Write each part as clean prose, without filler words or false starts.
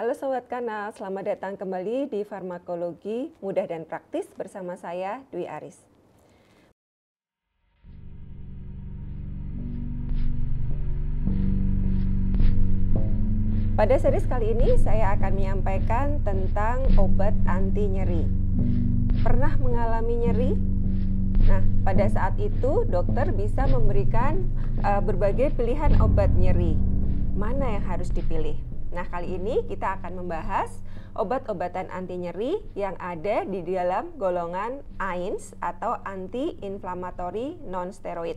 Halo Sobat Kanal, selamat datang kembali di Farmakologi Mudah dan Praktis bersama saya, Dwi Aris. Pada series kali ini saya akan menyampaikan tentang obat anti nyeri. Pernah mengalami nyeri? Nah, pada saat itu dokter bisa memberikan berbagai pilihan obat nyeri. Mana yang harus dipilih? Nah, kali ini kita akan membahas obat-obatan anti nyeri yang ada di dalam golongan AINS atau anti-inflammatory non-steroid.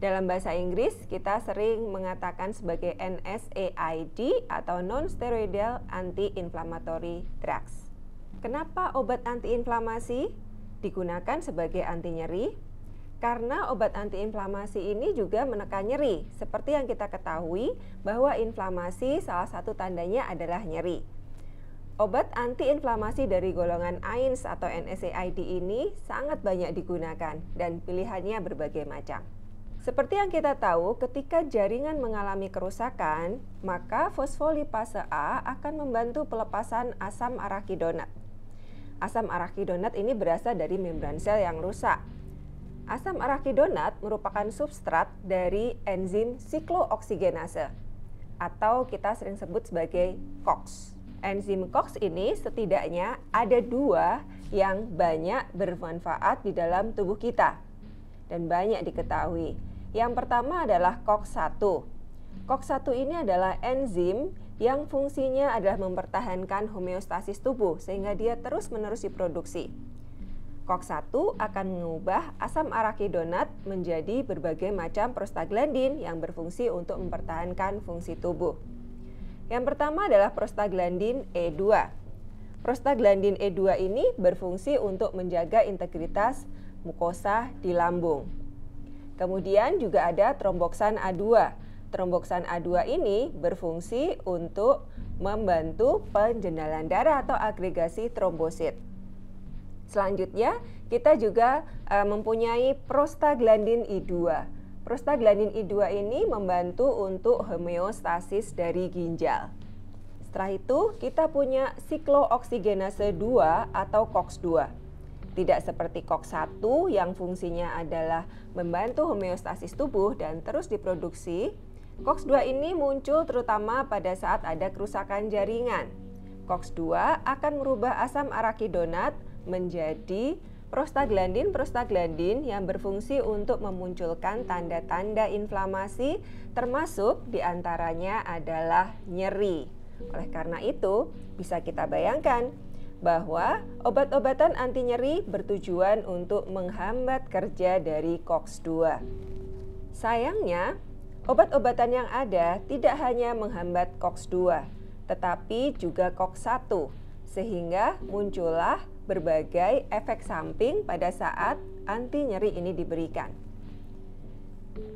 Dalam bahasa Inggris kita sering mengatakan sebagai NSAID atau non-steroidal anti-inflammatory drugs. Kenapa obat antiinflamasi digunakan sebagai anti nyeri? Karena obat antiinflamasi ini juga menekan nyeri. Seperti yang kita ketahui bahwa inflamasi salah satu tandanya adalah nyeri. Obat antiinflamasi dari golongan AINS atau NSAID ini sangat banyak digunakan dan pilihannya berbagai macam. Seperti yang kita tahu, ketika jaringan mengalami kerusakan, maka fosfolipase A akan membantu pelepasan asam arakidonat. Asam arakidonat ini berasal dari membran sel yang rusak. Asam arakidonat merupakan substrat dari enzim siklooksigenase atau kita sering sebut sebagai COX. Enzim COX ini setidaknya ada dua yang banyak bermanfaat di dalam tubuh kita dan banyak diketahui. Yang pertama adalah COX-1. COX-1 ini adalah enzim yang fungsinya adalah mempertahankan homeostasis tubuh sehingga dia terus-menerus diproduksi. COX-1 akan mengubah asam arakidonat menjadi berbagai macam prostaglandin yang berfungsi untuk mempertahankan fungsi tubuh. Yang pertama adalah prostaglandin E2. Prostaglandin E2 ini berfungsi untuk menjaga integritas mukosa di lambung. Kemudian juga ada tromboksan A2. Tromboksan A2 ini berfungsi untuk membantu penjendalan darah atau agregasi trombosit. Selanjutnya, kita juga mempunyai prostaglandin I2. Prostaglandin I2 ini membantu untuk homeostasis dari ginjal. Setelah itu, kita punya siklooksigenase 2 atau COX-2. Tidak seperti COX-1 yang fungsinya adalah membantu homeostasis tubuh dan terus diproduksi. COX-2 ini muncul terutama pada saat ada kerusakan jaringan. COX-2 akan merubah asam arakidonat menjadi prostaglandin yang berfungsi untuk memunculkan tanda-tanda inflamasi, termasuk diantaranya adalah nyeri. Oleh karena itu, bisa kita bayangkan bahwa obat-obatan anti nyeri bertujuan untuk menghambat kerja dari COX-2. Sayangnya, obat-obatan yang ada tidak hanya menghambat COX-2, tetapi juga COX-1, sehingga muncullah berbagai efek samping pada saat anti nyeri ini diberikan.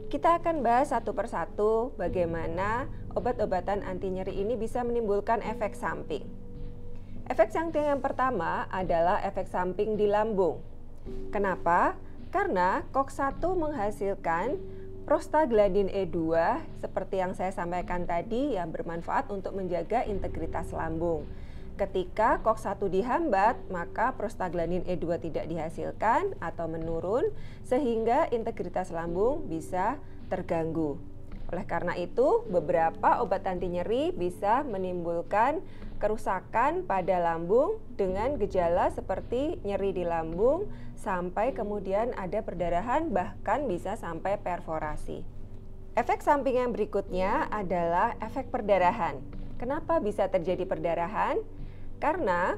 Kita akan bahas satu persatu bagaimana obat-obatan anti nyeri ini bisa menimbulkan efek samping. Efek samping yang pertama adalah efek samping di lambung. Kenapa? Karena COX-1 menghasilkan prostaglandin E2 seperti yang saya sampaikan tadi yang bermanfaat untuk menjaga integritas lambung. Ketika COX-1 dihambat, maka prostaglandin E2 tidak dihasilkan atau menurun sehingga integritas lambung bisa terganggu. Oleh karena itu, beberapa obat anti nyeri bisa menimbulkan kerusakan pada lambung dengan gejala seperti nyeri di lambung sampai kemudian ada perdarahan bahkan bisa sampai perforasi. Efek samping yang berikutnya adalah efek perdarahan. Kenapa bisa terjadi perdarahan? Karena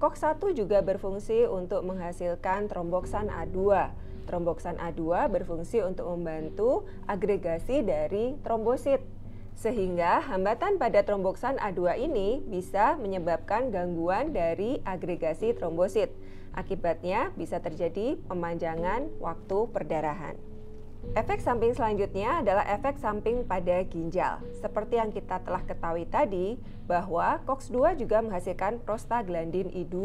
COX-1 juga berfungsi untuk menghasilkan tromboksan A2. Tromboksan A2 berfungsi untuk membantu agregasi dari trombosit. Sehingga hambatan pada tromboksan A2 ini bisa menyebabkan gangguan dari agregasi trombosit. Akibatnya bisa terjadi pemanjangan waktu perdarahan. Efek samping selanjutnya adalah efek samping pada ginjal. Seperti yang kita telah ketahui tadi, bahwa COX-2 juga menghasilkan prostaglandin I2.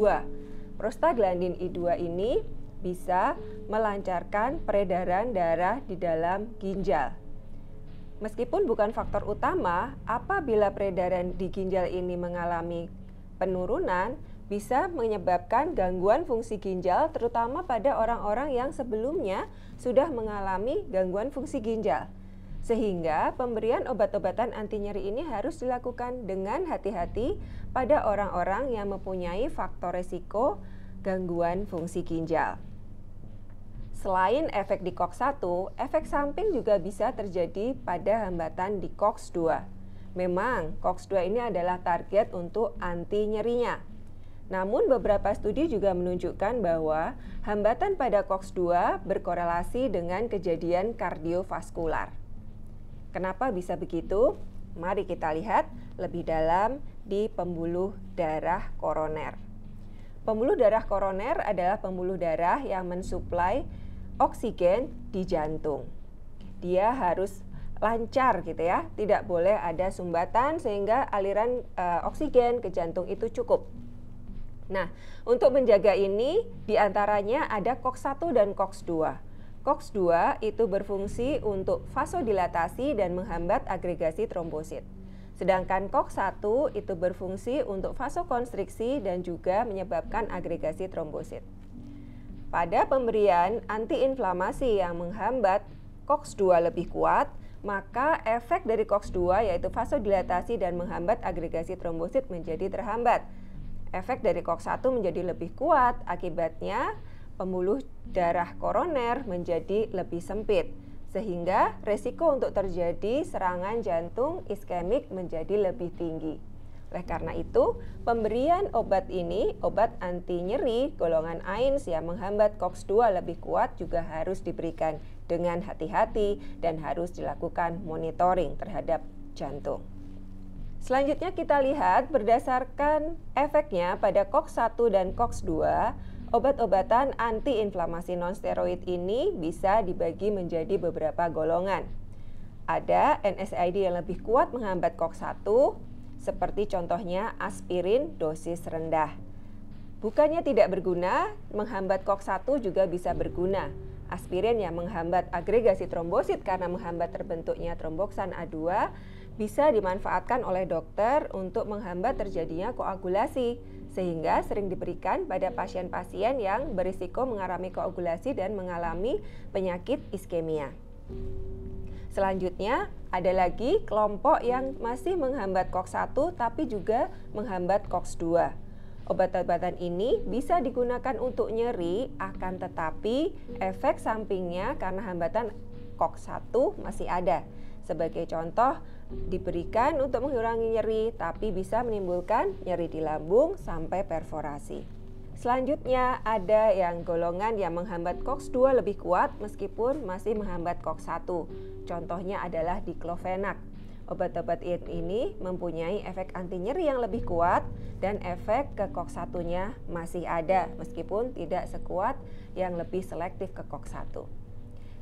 Prostaglandin I2 ini bisa melancarkan peredaran darah di dalam ginjal. Meskipun bukan faktor utama, apabila peredaran di ginjal ini mengalami penurunan, bisa menyebabkan gangguan fungsi ginjal, terutama pada orang-orang yang sebelumnya sudah mengalami gangguan fungsi ginjal. Sehingga pemberian obat-obatan anti nyeri ini harus dilakukan dengan hati-hati pada orang-orang yang mempunyai faktor resiko gangguan fungsi ginjal. Selain efek di COX-1, efek samping juga bisa terjadi pada hambatan di COX-2. Memang, COX-2 ini adalah target untuk anti nyerinya. Namun beberapa studi juga menunjukkan bahwa hambatan pada COX-2 berkorelasi dengan kejadian kardiovaskular. Kenapa bisa begitu? Mari kita lihat lebih dalam di pembuluh darah koroner. Pembuluh darah koroner adalah pembuluh darah yang mensuplai oksigen di jantung. Dia harus lancar gitu ya, tidak boleh ada sumbatan sehingga aliran oksigen ke jantung itu cukup. Nah, untuk menjaga ini diantaranya ada COX-1 dan COX-2. COX-2 itu berfungsi untuk vasodilatasi dan menghambat agregasi trombosit. Sedangkan COX-1 itu berfungsi untuk vasokonstriksi dan juga menyebabkan agregasi trombosit. Pada pemberian antiinflamasi yang menghambat COX-2 lebih kuat, maka efek dari COX-2 yaitu vasodilatasi dan menghambat agregasi trombosit menjadi terhambat. Efek dari COX-1 menjadi lebih kuat, akibatnya pembuluh darah koroner menjadi lebih sempit, sehingga resiko untuk terjadi serangan jantung iskemik menjadi lebih tinggi. Oleh karena itu, pemberian obat ini, obat anti nyeri golongan AINS yang menghambat COX-2 lebih kuat juga harus diberikan dengan hati-hati dan harus dilakukan monitoring terhadap jantung. Selanjutnya kita lihat berdasarkan efeknya pada COX-1 dan COX-2, obat-obatan antiinflamasi nonsteroid ini bisa dibagi menjadi beberapa golongan. Ada NSAID yang lebih kuat menghambat COX-1, seperti contohnya aspirin dosis rendah. Bukannya tidak berguna, menghambat COX-1 juga bisa berguna. Aspirin yang menghambat agregasi trombosit karena menghambat terbentuknya tromboksan A2 bisa dimanfaatkan oleh dokter untuk menghambat terjadinya koagulasi, sehingga sering diberikan pada pasien-pasien yang berisiko mengalami koagulasi dan mengalami penyakit iskemia. Selanjutnya, ada lagi kelompok yang masih menghambat COX-1 tapi juga menghambat COX-2. Obat-obatan ini bisa digunakan untuk nyeri, akan tetapi efek sampingnya karena hambatan COX-1 masih ada. Sebagai contoh, diberikan untuk mengurangi nyeri tapi bisa menimbulkan nyeri di lambung sampai perforasi. Selanjutnya ada yang golongan yang menghambat COX-2 lebih kuat meskipun masih menghambat COX-1. Contohnya adalah diclofenac. Obat-obat ini mempunyai efek anti nyeri yang lebih kuat dan efek ke COX-1-nya masih ada meskipun tidak sekuat yang lebih selektif ke COX-1.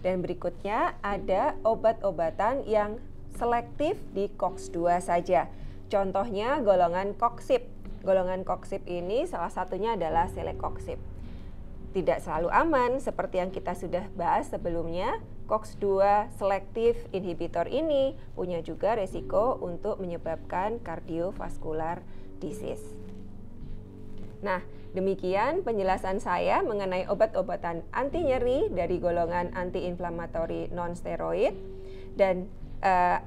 Dan berikutnya ada obat-obatan yang selektif di COX-2 saja. Contohnya golongan coxib. Golongan coxib ini salah satunya adalah celecoxib. Tidak selalu aman seperti yang kita sudah bahas sebelumnya. COX-2 selective inhibitor ini punya juga resiko untuk menyebabkan cardiovascular disease. Nah, demikian penjelasan saya mengenai obat-obatan anti nyeri dari golongan anti-inflamatori non-steroid. Dan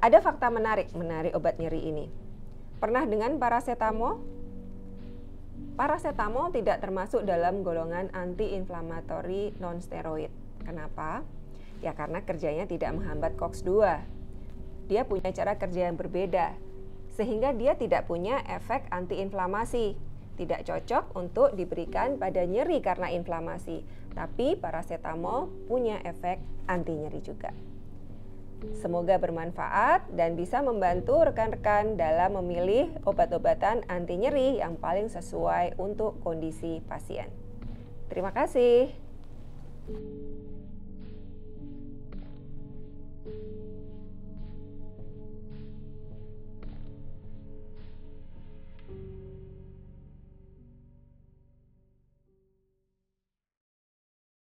ada fakta menarik obat nyeri ini. Pernah dengan paracetamol? Paracetamol tidak termasuk dalam golongan anti-inflamatori non-steroid. Kenapa? Ya karena kerjanya tidak menghambat COX-2. Dia punya cara kerja yang berbeda, sehingga dia tidak punya efek anti-inflamasi. Tidak cocok untuk diberikan pada nyeri karena inflamasi. Tapi paracetamol punya efek anti nyeri juga. Semoga bermanfaat dan bisa membantu rekan-rekan dalam memilih obat-obatan anti nyeri yang paling sesuai untuk kondisi pasien. Terima kasih.